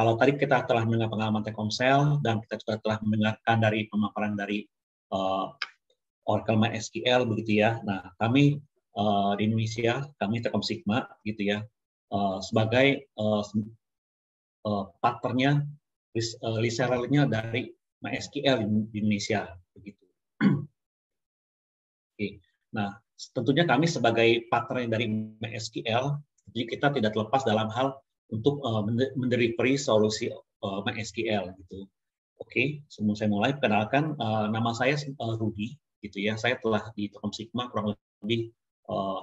kalau tadi kita telah mendengar pengalaman Telkomsel dan kita juga telah mendengarkan dari pemaparan dari Oracle MySQL begitu ya. Nah, kami di Indonesia, kami Telkom Sigma gitu ya, sebagai partnernya, resellernya dari MySQL di Indonesia begitu. Oke. Nah, tentunya kami sebagai partner dari MySQL, jadi kita tidak terlepas dalam hal untuk mendelivery solusi MySQL gitu. Oke, sebelum saya mulai, perkenalkan nama saya Rudy gitu ya. Saya telah di Telkom Sigma kurang lebih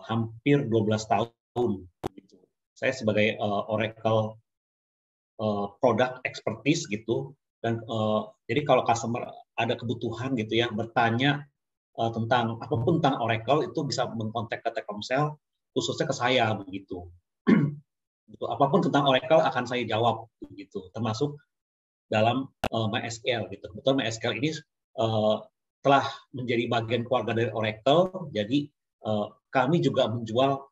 hampir 12 tahun gitu. Saya sebagai Oracle product expertise gitu, dan jadi kalau customer ada kebutuhan gitu ya, bertanya tentang apapun tentang Oracle, itu bisa mengkontak ke Telkomsel, khususnya ke saya begitu. Apapun tentang Oracle akan saya jawab begitu, termasuk dalam MySQL gitu. Kebetulan MySQL ini telah menjadi bagian keluarga dari Oracle, jadi kami juga menjual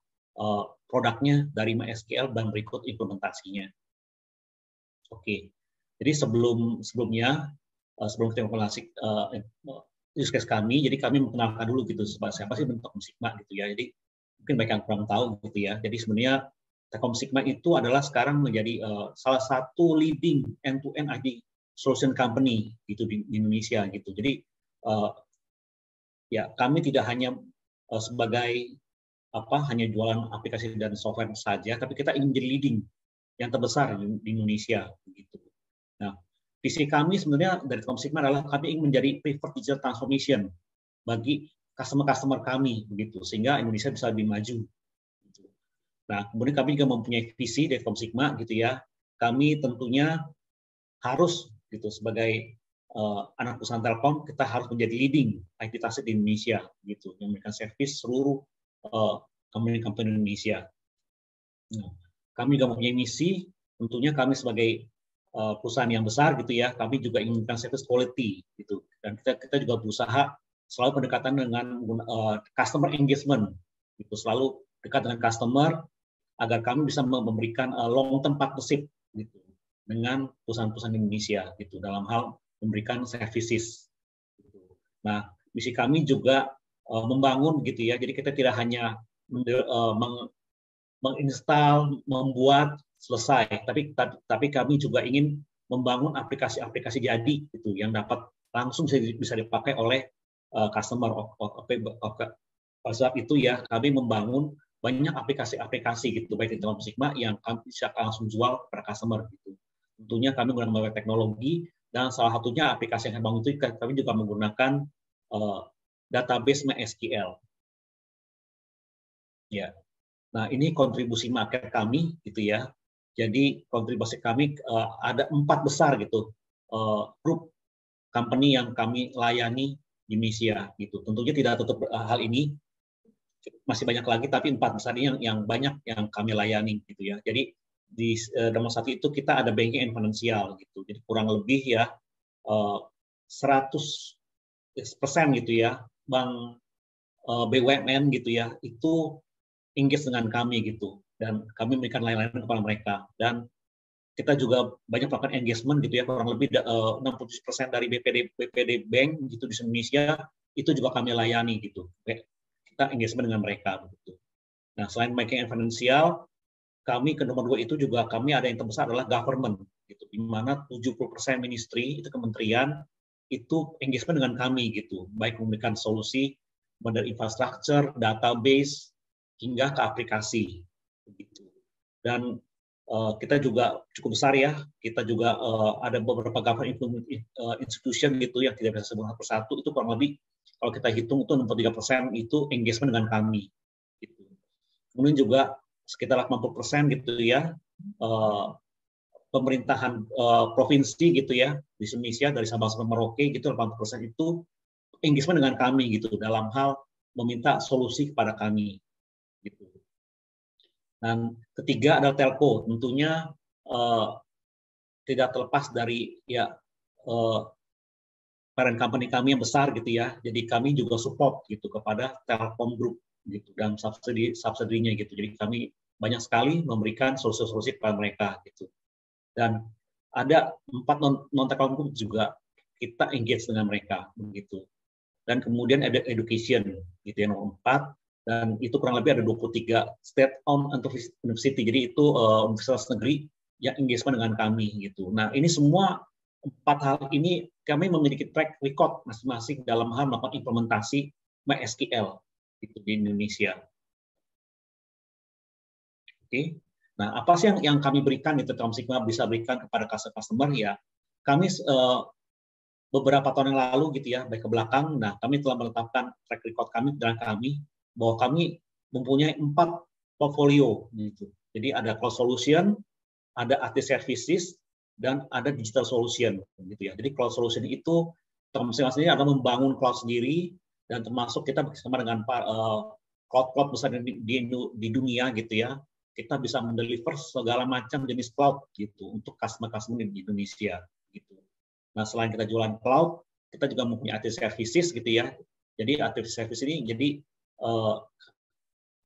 produknya dari MySQL dan berikut implementasinya. Oke, jadi sebelumnya sebelum kita mengenal use case kami, jadi kami mengenalkan dulu gitu siapa sih Telkom Sigma gitu ya. Jadi mungkin banyak yang kurang tahu gitu ya. Jadi sebenarnya Telkom Sigma itu adalah sekarang menjadi salah satu leading end-to-end IT solution company gitu di Indonesia gitu. Jadi ya kami tidak hanya sebagai hanya jualan aplikasi dan software saja, tapi kita ingin menjadi leading yang terbesar di Indonesia begitu. Nah, visi kami sebenarnya dari Telkom Sigma adalah kami ingin menjadi preferred digital transformation bagi customer kami begitu, sehingga Indonesia bisa lebih maju. Nah, kemudian kami juga mempunyai visi dari Telkom Sigma gitu ya. Kami tentunya harus gitu sebagai anak perusahaan Telkom, kita harus menjadi leading IT trusted di Indonesia gitu, yang memberikan servis seluruh company-company Indonesia. Nah, kami juga mempunyai misi, tentunya kami sebagai perusahaan yang besar gitu ya, kami juga ingin memberikan service quality gitu, dan kita juga berusaha selalu pendekatan dengan customer engagement gitu, selalu dekat dengan customer agar kami bisa memberikan long term partnership gitu dengan perusahaan-perusahaan Indonesia gitu dalam hal memberikan services. Gitu. Nah, misi kami juga membangun gitu ya, jadi kita tidak hanya menginstal, membuat selesai, tapi kami juga ingin membangun aplikasi-aplikasi jadi gitu yang dapat langsung bisa dipakai oleh customer. Pada saat itu ya kami membangun banyak aplikasi-aplikasi gitu baik di Telkom Sigma yang kami bisa langsung jual kepada customer gitu. Tentunya kami menggunakan teknologi, dan salah satunya aplikasi yang kami bangun itu kami juga menggunakan database MySQL. Ya. Nah, ini kontribusi market kami gitu ya. Jadi kontribusi kami ada 4 besar gitu grup company yang kami layani di Indonesia gitu. Tentunya tidak tutup hal ini, masih banyak lagi, tapi 4 besar ini yang banyak yang kami layani gitu ya. Jadi di nomor 1 itu kita ada banking and financial gitu. Jadi kurang lebih ya 100% gitu ya bank BUMN gitu ya, itu engage dengan kami gitu, dan kami memberikan layanan kepada mereka, dan kita juga banyak melakukan engagement gitu ya, kurang lebih 60% dari BPD Bank gitu di Indonesia itu juga kami layani gitu, kita engagement dengan mereka begitu. Nah, selain banking and financial, kami ke nomor 2 itu juga kami ada yang terbesar adalah government gitu, di mana 70% ministry itu kementerian itu engagement dengan kami gitu, baik memberikan solusi dari infrastruktur, database hingga ke aplikasi begitu. Dan kita juga cukup besar ya, kita juga ada beberapa government institution gitu yang tidak bisa sebut satu persatu, itu kurang lebih kalau kita hitung itu 63% itu engagement dengan kami gitu. Kemudian juga sekitar 80% gitu ya pemerintahan provinsi gitu ya di Indonesia dari Sabang sampai Merauke gitu, 80% itu engagement dengan kami gitu dalam hal meminta solusi kepada kami gitu. Dan ketiga adalah telco, tentunya tidak terlepas dari ya parent company kami yang besar gitu ya. Jadi kami juga support gitu kepada Telkom Group gitu dan subsidinya gitu. Jadi kami banyak sekali memberikan solusi-solusi kepada mereka gitu. Dan ada 4 non-technical group juga kita engage dengan mereka begitu. Dan kemudian ada education gitu ya, nomor 4, dan itu kurang lebih ada 23 state-owned university, jadi itu universitas negeri yang engagement dengan kami gitu. Nah, ini semua 4 hal ini kami memiliki track record masing-masing dalam hal melakukan implementasi MySQL gitu di Indonesia. Oke. Nah, apa sih yang kami berikan itu Tom Sigma bisa berikan kepada customer ya? Kami beberapa tahun yang lalu gitu ya, baik ke belakang, nah kami telah menetapkan track record kami dan kami bahwa kami mempunyai 4 portfolio gitu. Jadi ada cloud solution, ada IT services, dan ada digital solution gitu ya. Jadi cloud solution itu masing-masing adalah membangun cloud sendiri, dan termasuk kita bersama dengan cloud besar di dunia gitu ya. Kita bisa mendeliver segala macam jenis cloud gitu untuk customer-customer di Indonesia gitu. Nah, selain kita jualan cloud, kita juga mempunyai IT services gitu ya. Jadi IT service ini jadi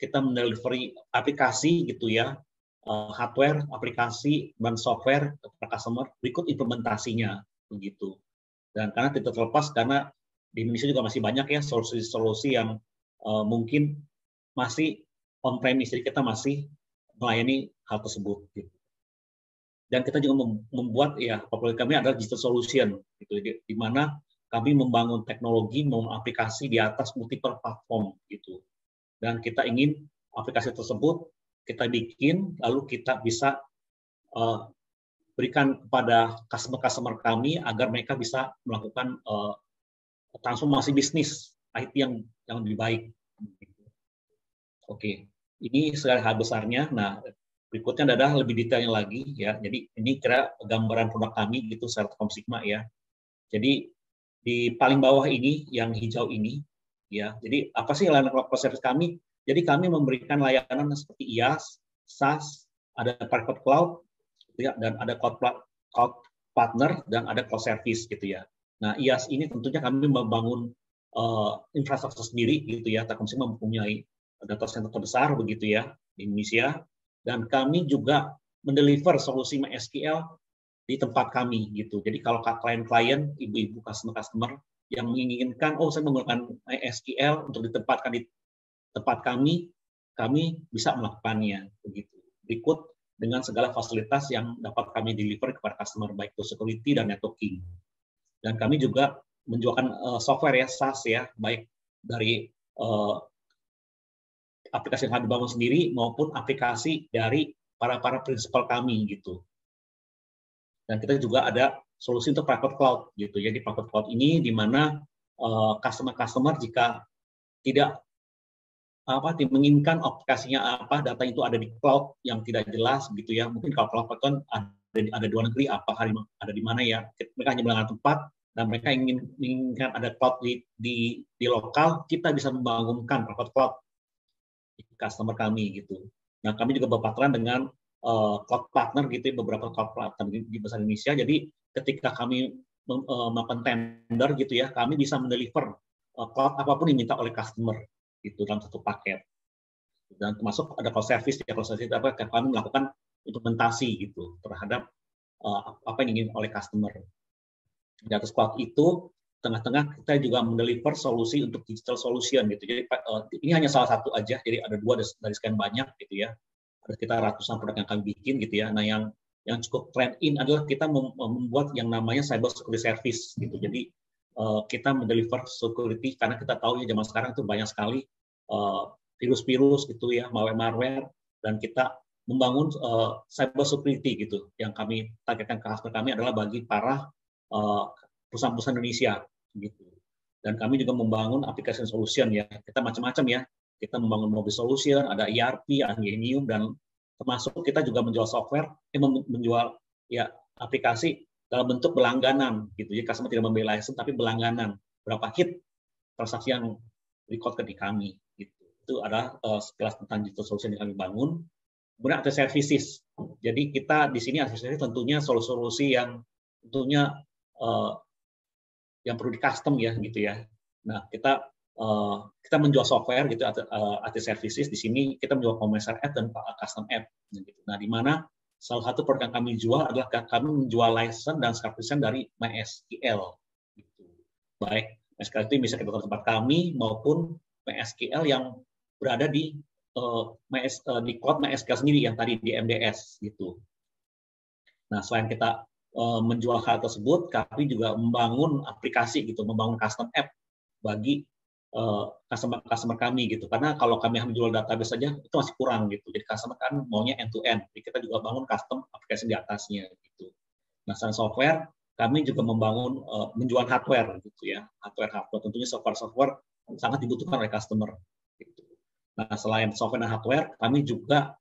kita mendelivery aplikasi gitu ya, hardware, aplikasi, dan software kepada customer berikut implementasinya begitu. Dan karena tidak terlepas karena di Indonesia juga masih banyak ya solusi-solusi yang mungkin masih on-premise, jadi kita masih melayani hal tersebut. Gitu. Dan kita juga membuat ya portfolio kami adalah digital solution, gitu, di mana kami membangun teknologi, membangun aplikasi di atas multiple platform, gitu. Dan kita ingin aplikasi tersebut kita bikin, lalu kita bisa berikan kepada customer kami agar mereka bisa melakukan transformasi bisnis IT yang lebih baik. Oke, ini segala hal besarnya. Nah, berikutnya adalah lebih detailnya lagi ya. Jadi ini kira gambaran produk kami gitu secara Tom Sigma ya. Jadi di paling bawah ini yang hijau ini ya. Jadi apa sih layanan cloud service kami? Jadi kami memberikan layanan seperti IaaS, SaaS, ada private cloud ya, dan ada cloud partner dan ada cloud service gitu ya. Nah, IaaS ini tentunya kami membangun infrastruktur sendiri gitu ya. Tom Sigma mempunyai data center terbesar begitu ya di Indonesia, dan kami juga mendeliver solusi MySQL di tempat kami gitu. Jadi kalau klien-klien, ibu-ibu customer yang menginginkan, oh saya menggunakan MySQL untuk ditempatkan di tempat kami bisa melakukannya begitu. Berikut dengan segala fasilitas yang dapat kami deliver kepada customer, baik itu security dan networking. Dan kami juga menjualkan software ya, SaaS ya, baik dari aplikasi yang kami bangun sendiri maupun aplikasi dari para prinsipal kami gitu. Dan kita juga ada solusi untuk private cloud gitu. Jadi private cloud ini di mana customer jika tidak menginginkan aplikasinya data itu ada di cloud yang tidak jelas gitu ya. Mungkin kalau cloud kan ada dua negeri, ada di mana ya. Mereka hanya menggunakan tempat dan mereka inginkan ada cloud di lokal, kita bisa membangunkan private cloud customer kami gitu. Nah, kami juga berpartner dengan cloud partner gitu, beberapa cloud partner di besar Indonesia. Jadi ketika kami melakukan tender gitu ya, kami bisa mendeliver cloud apapun yang diminta oleh customer gitu dalam satu paket. Dan termasuk ada cloud service ya, cloud service apa kami melakukan implementasi gitu terhadap apa yang diinginkan oleh customer. Di atas cloud itu tengah-tengah kita juga mendeliver solusi untuk digital solution gitu. Jadi ini hanya salah satu aja, jadi ada 2 dari sekian banyak gitu ya. Ada sekitar ratusan produk yang kami bikin gitu ya. Nah, yang cukup trend in adalah kita membuat yang namanya cyber security service gitu. Jadi kita mendeliver security karena kita tahu ya zaman sekarang itu banyak sekali virus-virus gitu ya, malware, dan kita membangun cyber security gitu. Yang kami targetkan ke customer kami adalah bagi para perusahaan-perusahaan Indonesia gitu. Dan kami juga membangun application solution ya. Kita macam-macam ya. Kita membangun mobile solution, ada ERP, ada Genium, dan termasuk kita juga menjual software, menjual ya aplikasi dalam bentuk berlangganan gitu. Jadi customer tidak membeli license tapi berlangganan. Berapa hit transaksi yang record di kami gitu. Itu adalah sekilas tentang digital solution yang kami bangun. Kemudian ada services. Jadi kita di sini ada services tentunya solusi yang tentunya yang perlu di custom ya gitu ya. Nah, kita menjual software gitu, IT services. Di sini kita menjual commercial app dan custom app gitu. Nah, di mana salah satu produk yang kami jual adalah kami menjual license dan subscription dari MySQL. Gitu. Baik MySQL itu bisa kita tempat kami maupun MySQL yang berada di di cloud MySQL sendiri yang tadi di MDS gitu. Nah, selain kita menjual hal tersebut, kami juga membangun aplikasi gitu, membangun custom app bagi customer kami gitu. Karena kalau kami hanya menjual database saja itu masih kurang gitu. Jadi customer kan maunya end to end. Jadi kita juga bangun custom aplikasi di atasnya gitu. Nah, selain software, kami juga membangun menjual hardware gitu ya. Hardware tentunya software sangat dibutuhkan oleh customer gitu. Nah, selain software dan hardware, kami juga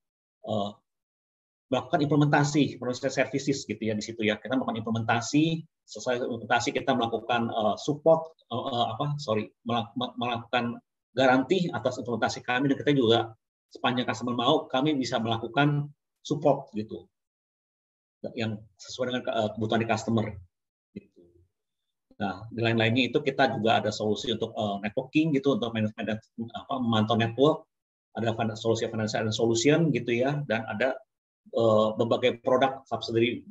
melakukan implementasi proses services gitu ya di situ ya. Kita melakukan implementasi, sesuai implementasi kita melakukan support melakukan garansi atas implementasi kami, dan kita juga sepanjang customer mau, kami bisa melakukan support gitu yang sesuai dengan kebutuhan di customer gitu. Nah, di lain-lainnya itu kita juga ada solusi untuk networking gitu, untuk manajemen memantau network, ada solusi financial solution gitu ya, dan ada berbagai produk subsidiary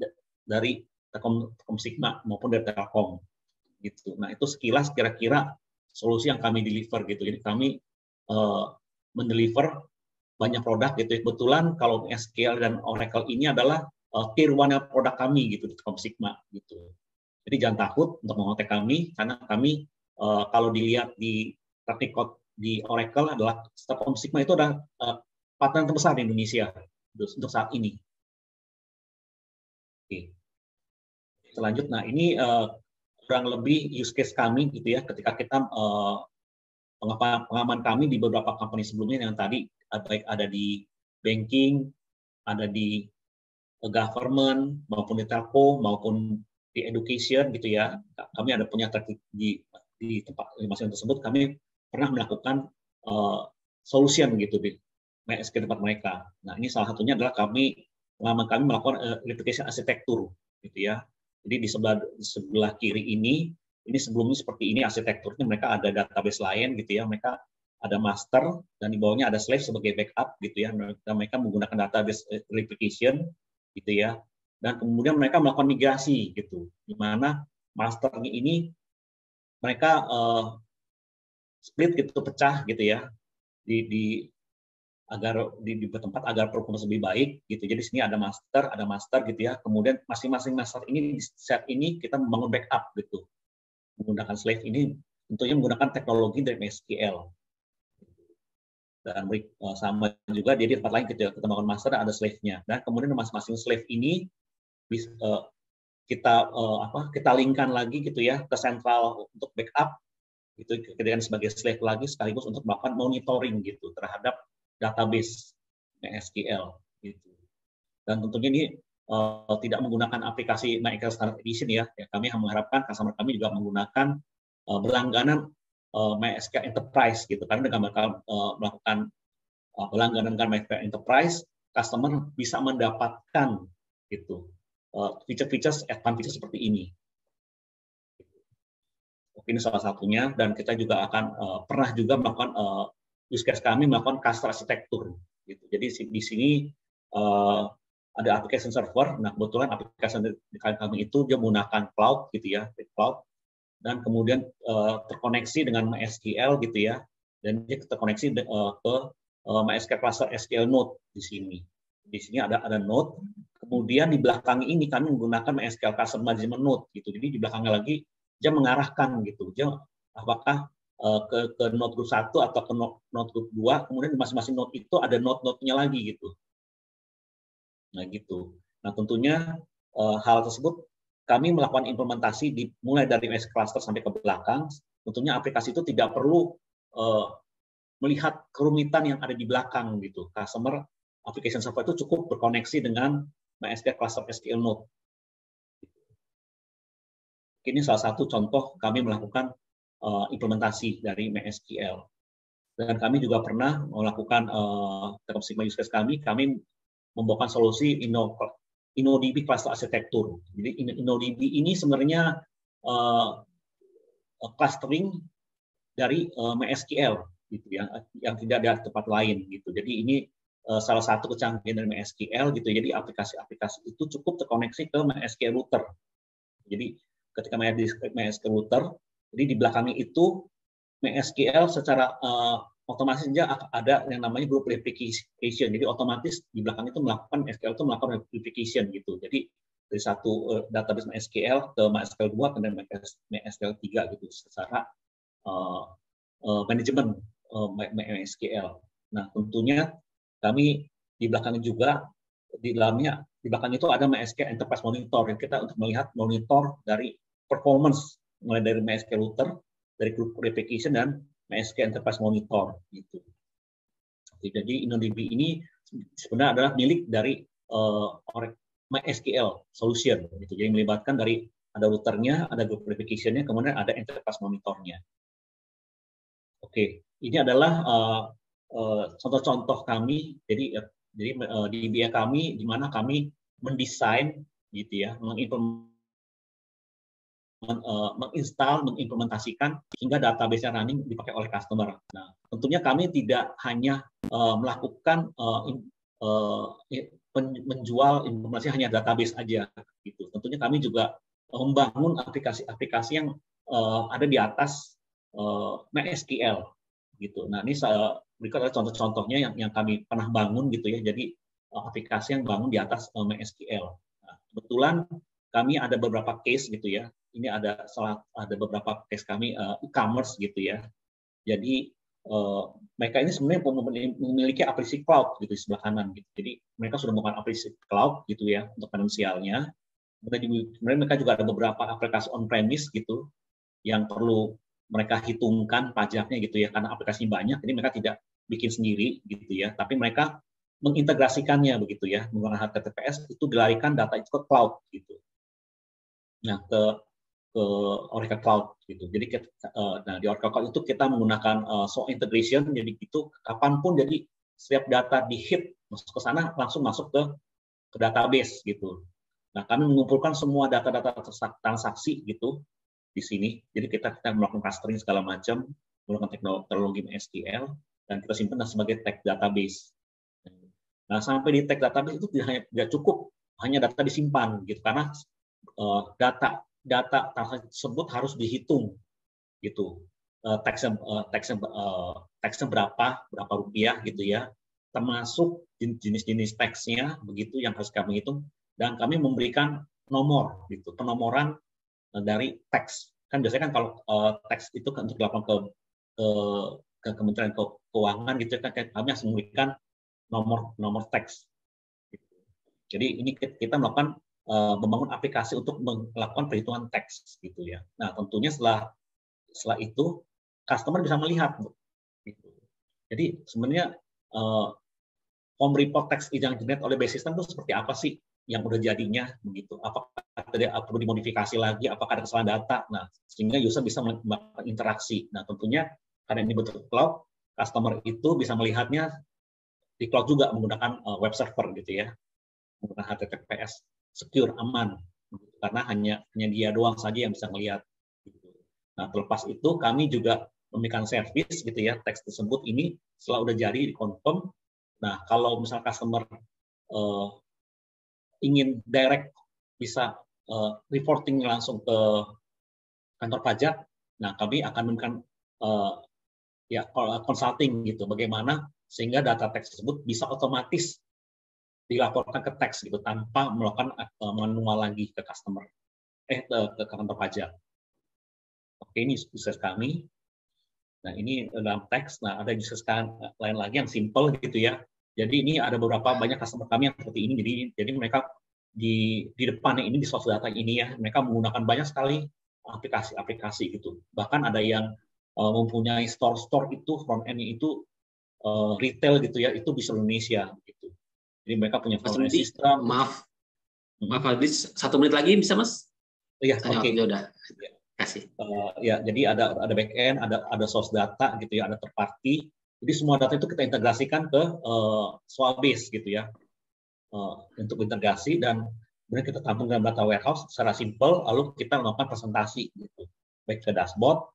dari Telkom Sigma maupun dari Telkom gitu. Nah, itu sekilas kira-kira solusi yang kami deliver gitu. Jadi kami mendeliver banyak produk gitu. Kebetulan kalau SQL dan Oracle ini adalah tier 1 produk kami gitu di Telkom Sigma gitu. Jadi jangan takut untuk mengontak kami, karena kami kalau dilihat di track record di Oracle adalah Telkom Sigma itu adalah partner terbesar di Indonesia untuk saat ini. Oke. Selanjutnya, nah ini kurang lebih use case kami gitu ya, ketika kita pengalaman kami di beberapa company sebelumnya yang tadi baik ada di banking, ada di government maupun di telco maupun di education gitu ya. Kami ada punya di tempat masing tersebut, kami pernah melakukan solution gitu di MySQL tempat mereka. Nah, ini salah satunya adalah pengalaman kami melakukan replication arsitektur gitu ya. Jadi di sebelah kiri ini sebelumnya seperti ini arsitekturnya, mereka ada database lain gitu ya, mereka ada master dan di bawahnya ada slave sebagai backup gitu ya. Mereka menggunakan database replication gitu ya. Dan kemudian mereka melakukan migrasi gitu, di mana masternya ini mereka split gitu, pecah gitu ya, agar di tempat agar performance lebih baik gitu. Jadi sini ada master gitu ya. Kemudian masing-masing master ini di set ini kita membangun backup gitu. Menggunakan slave ini tentunya menggunakan teknologi dari MySQL. Dan sama juga di tempat lain gitu ya, kita bangun master ada slave-nya. Dan kemudian masing-masing slave ini kita linkkan lagi gitu ya ke sentral untuk backup gitu, kemudian sebagai slave lagi sekaligus untuk melakukan monitoring gitu terhadap database MySQL gitu. Dan tentunya ini tidak menggunakan aplikasi MySQL Standard Edition ya. Kami mengharapkan customer kami juga menggunakan berlangganan MySQL Enterprise gitu. Karena dengan mereka melakukan berlangganan dengan MySQL Enterprise, customer bisa mendapatkan gitu feature-feature, advanced feature seperti ini. Ini salah satunya, dan kita juga akan pernah juga melakukan use case kami melakukan cluster arsitektur gitu. Jadi di sini ada application server. Nah, kebetulan aplikasi di kami itu dia menggunakan cloud gitu ya, cloud, dan kemudian terkoneksi dengan MySQL gitu ya, dan dia terkoneksi ke MySQL cluster SQL node di sini. Di sini ada node. Kemudian di belakang ini kami menggunakan MySQL cluster management node gitu. Jadi di belakangnya lagi dia mengarahkan gitu, dia apakah ke node group 1 atau ke node group 2, kemudian di masing-masing node itu ada node-node-nya lagi gitu. Nah gitu. Nah tentunya hal tersebut kami melakukan implementasi mulai dari MySQL cluster sampai ke belakang. Tentunya aplikasi itu tidak perlu melihat kerumitan yang ada di belakang gitu. Customer application server itu cukup berkoneksi dengan MySQL cluster SQL node. Ini salah satu contoh kami melakukan implementasi dari MySQL. Dan kami juga pernah melakukan Telkom Sigma use case kami membawakan solusi InnoDB cluster arsitektur. Jadi InnoDB ini sebenarnya clustering dari MySQL gitu yang tidak ada tempat lain gitu. Jadi ini salah satu kecanggihan dari MySQL gitu. Jadi aplikasi-aplikasi itu cukup terkoneksi ke MySQL router. Jadi ketika MySQL router, jadi di belakangnya itu MySQL secara otomatis saja ada yang namanya group replication. Jadi otomatis di belakang itu SQL itu melakukan replication gitu. Jadi dari satu database MySQL ke MySQL 2 ke MySQL 3 gitu secara manajemen MySQL. Nah, tentunya kami di belakangnya juga di belakang itu ada MySQL Enterprise Monitor yang kita untuk melihat monitor dari performance mulai dari MySQL router, dari group replication dan MySQL Enterprise Monitor gitu. Jadi InnoDB ini sebenarnya adalah milik dari MySQL Solution gitu. Jadi melibatkan dari ada routernya, ada group replication-nya, kemudian ada Enterprise Monitor-nya. Oke, ini adalah contoh-contoh kami. Jadi di BI kami di mana kami mendesain gitu ya, menginstal, mengimplementasikan hingga database running dipakai oleh customer. Nah, tentunya kami tidak hanya melakukan menjual informasi hanya database aja gitu. Tentunya kami juga membangun aplikasi-aplikasi yang ada di atas MySQL gitu. Nah, ini berikut adalah contoh-contohnya yang kami pernah bangun gitu ya. Jadi aplikasi yang bangun di atas MySQL. Nah, kebetulan kami ada beberapa case gitu ya. Ini ada beberapa case kami e-commerce gitu ya. Jadi mereka ini sebenarnya memiliki aplikasi cloud gitu di sebelah kanan gitu. Jadi mereka sudah menggunakan aplikasi cloud gitu ya untuk finansialnya. Kemudian mereka juga ada beberapa aplikasi on-premise gitu yang perlu mereka hitungkan pajaknya gitu ya, karena aplikasinya banyak, jadi mereka tidak bikin sendiri gitu ya, tapi mereka mengintegrasikannya begitu ya, menggunakan HTTPS itu dilarikan data itu ke cloud gitu. Nah, ke Oracle Cloud gitu. Jadi nah di Oracle Cloud itu kita menggunakan SOA integration, jadi itu kapanpun jadi setiap data di hit masuk ke sana langsung masuk ke database gitu. Nah, kami mengumpulkan semua data-data transaksi gitu di sini. Jadi kita melakukan clustering segala macam, menggunakan teknologi MySQL, dan kita simpan sebagai tag database. Nah, sampai di tag database itu tidak cukup hanya data disimpan gitu, karena data transaksi tersebut harus dihitung gitu. Taxnya berapa rupiah gitu ya, termasuk jenis-jenis taxnya begitu yang harus kami hitung, dan kami memberikan nomor gitu, penomoran dari tax. Kan biasanya kan kalau tax itu kan untuk dilakukan ke Kementerian Keuangan gitu kan, kami harus memberikan nomor tax. Jadi ini kita melakukan membangun aplikasi untuk melakukan perhitungan tax gitu ya. Nah, tentunya setelah itu customer bisa melihat gitu. Jadi sebenarnya home report tax yang generate oleh base system itu seperti apa sih yang udah jadinya begitu? Apakah perlu dimodifikasi lagi? Apakah ada kesalahan data? Nah, sehingga user bisa melakukan interaksi. Nah, tentunya karena ini bentuk cloud, customer itu bisa melihatnya di cloud juga menggunakan web server gitu ya, menggunakan HTTPS, secure, aman, karena hanya dia doang saja yang bisa melihat. Nah, terlepas itu kami juga memberikan service gitu ya, teks tersebut ini setelah udah jadi di confirm. Nah, kalau misalnya customer ingin direct bisa reporting langsung ke kantor pajak, nah kami akan memberikan ya consulting gitu, bagaimana sehingga data teks tersebut bisa otomatis dilaporkan ke teks gitu tanpa melakukan manual lagi ke customer ke kantor pajak. Oke, ini user kami. Nah, ini dalam teks. Nah, ada user lain lagi yang simple gitu ya. Jadi ini ada beberapa banyak customer kami yang seperti ini. Jadi mereka di depannya ini di source data ini ya, mereka menggunakan banyak sekali aplikasi-aplikasi gitu. Bahkan ada yang mempunyai store itu front end-nya itu retail gitu ya, itu di seluruh Indonesia gitu. Jadi mereka punya Mas Rudi, sistem. Maaf habis 1 menit lagi bisa Mas? Iya, oke. Udah. Kasih. Ya, jadi ada back end, ada source data gitu ya, ada third party. Jadi semua data itu kita integrasikan ke Swarmbase gitu ya, untuk integrasi, dan kemudian kita tampung dalam data warehouse secara simple, lalu kita melakukan presentasi gitu, baik ke dashboard,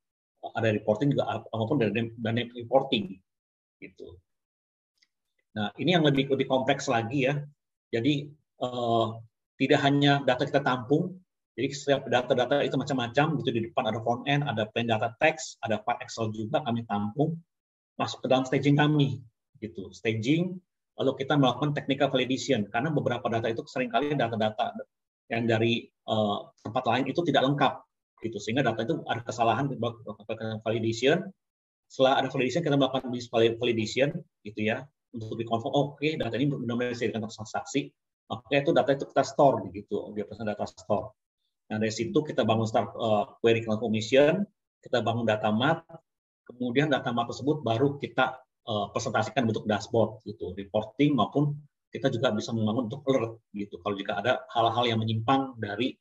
ada reporting juga maupun dari reporting gitu. Nah, ini yang lebih kompleks lagi ya. Jadi tidak hanya data kita tampung, jadi setiap data-data itu macam-macam. Gitu di depan ada front end, ada plain data text, ada file Excel juga kami tampung, masuk ke dalam staging kami. Gitu, staging. Lalu kita melakukan technical validation karena beberapa data itu seringkali data-data yang dari tempat lain itu tidak lengkap. Gitu, sehingga data itu ada kesalahan di validation. Setelah ada validation, kita melakukan validation, gitu ya, untuk dikonfirm, oke, data ini benar-benar disediakan untuk transaksi, oke, itu data itu kita store, gitu, dia pesan data store. Nah, dari situ kita bangun start query transformation, kita bangun data mart, kemudian data mart tersebut baru kita presentasikan bentuk dashboard, gitu, reporting maupun kita juga bisa membangun untuk alert, gitu, kalau jika ada hal-hal yang menyimpang dari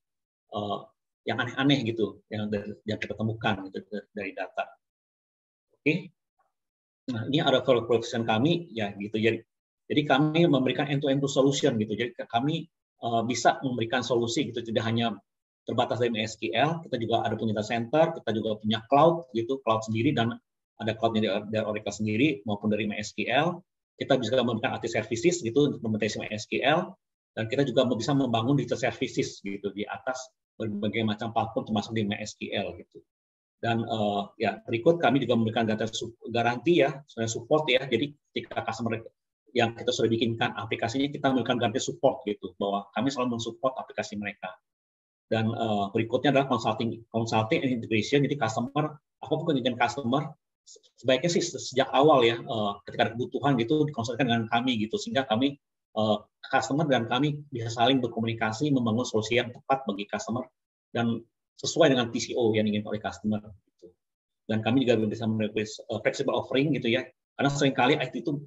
yang aneh-aneh, gitu, yang kita temukan gitu, dari data. Oke. Nah, ini ada value proposition kami ya gitu. Jadi kami memberikan end-to-end solution gitu. Jadi kami bisa memberikan solusi gitu, tidak hanya terbatas dari MySQL, kita juga ada punya data center, kita juga punya cloud gitu, cloud sendiri dan ada cloud-nya dari Oracle sendiri maupun dari MySQL. Kita bisa memberikan IT services gitu untuk implementasi MySQL, dan kita juga bisa membangun digital services gitu di atas berbagai macam platform termasuk di MySQL gitu. Dan ya berikut kami juga memberikan data garansi ya, support ya. Jadi ketika customer yang kita sudah bikinkan aplikasinya, kita memberikan garansi support gitu, bahwa kami selalu mensupport aplikasi mereka. Dan berikutnya adalah consulting and integration. Jadi customer, apapun kebutuhan customer, sebaiknya sih sejak awal ya, ketika ada kebutuhan gitu dikonsultasikan dengan kami gitu, sehingga kami customer dan kami bisa saling berkomunikasi, membangun solusi yang tepat bagi customer dan sesuai dengan TCO yang diinginkan oleh customer. Gitu. Dan kami juga bisa memberikan flexible offering gitu ya, karena seringkali IT itu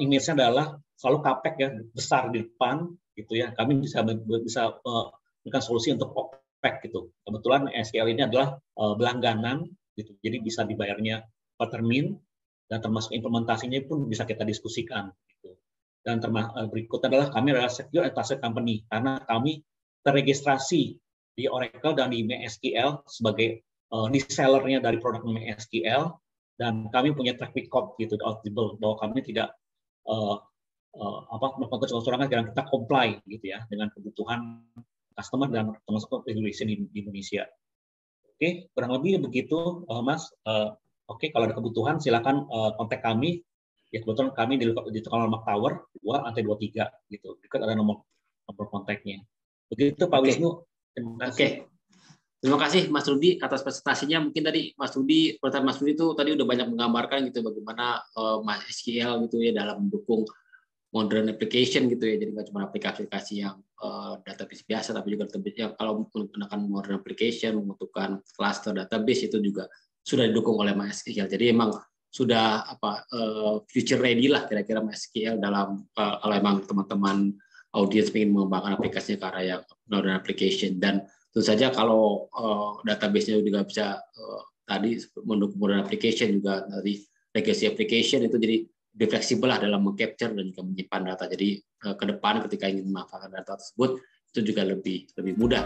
image-nya adalah selalu CapEx ya, besar di depan gitu ya. Kami bisa memberikan solusi untuk OPEX gitu. Kebetulan SQL ini adalah berlangganan gitu, jadi bisa dibayarnya per termin dan termasuk implementasinya pun bisa kita diskusikan. Gitu. Dan berikutnya adalah kami adalah secure and trusted company karena kami terregistrasi di Oracle dan di MySQL sebagai reseller-nya dari produk MySQL, dan kami punya track record gitu auditable bahwa kami tidak melakukan kecurangan dan kita comply gitu ya dengan kebutuhan customer dan termasuk regulation di Indonesia. Oke, kurang lebih begitu, Mas. Oke, kalau ada kebutuhan silakan kontak kami. Ya kebetulan kami di Terminal Mark Tower 2 lantai 23 gitu. Dekat ada nomor kontaknya. Begitu Pak Wisnu. Oke. Terima kasih Mas Rudi atas presentasinya. Mungkin tadi Mas Rudi itu tadi udah banyak menggambarkan gitu bagaimana MySQL gitu ya dalam mendukung modern application gitu ya. Jadi nggak cuma aplikasi yang database biasa, tapi juga database yang kalau menggunakan modern application, membutuhkan cluster database itu juga sudah didukung oleh MySQL. Jadi emang sudah future ready lah kira-kira MySQL dalam kalau emang teman-teman audiens ingin mengembangkan aplikasinya ke arah yang modern application. Dan tentu saja kalau database-nya juga bisa tadi mendukung modern application, juga dari legacy application itu jadi lebih fleksibel lah dalam meng-capture dan juga menyimpan data. Jadi ke depan ketika ingin memanfaatkan data tersebut itu juga lebih mudah.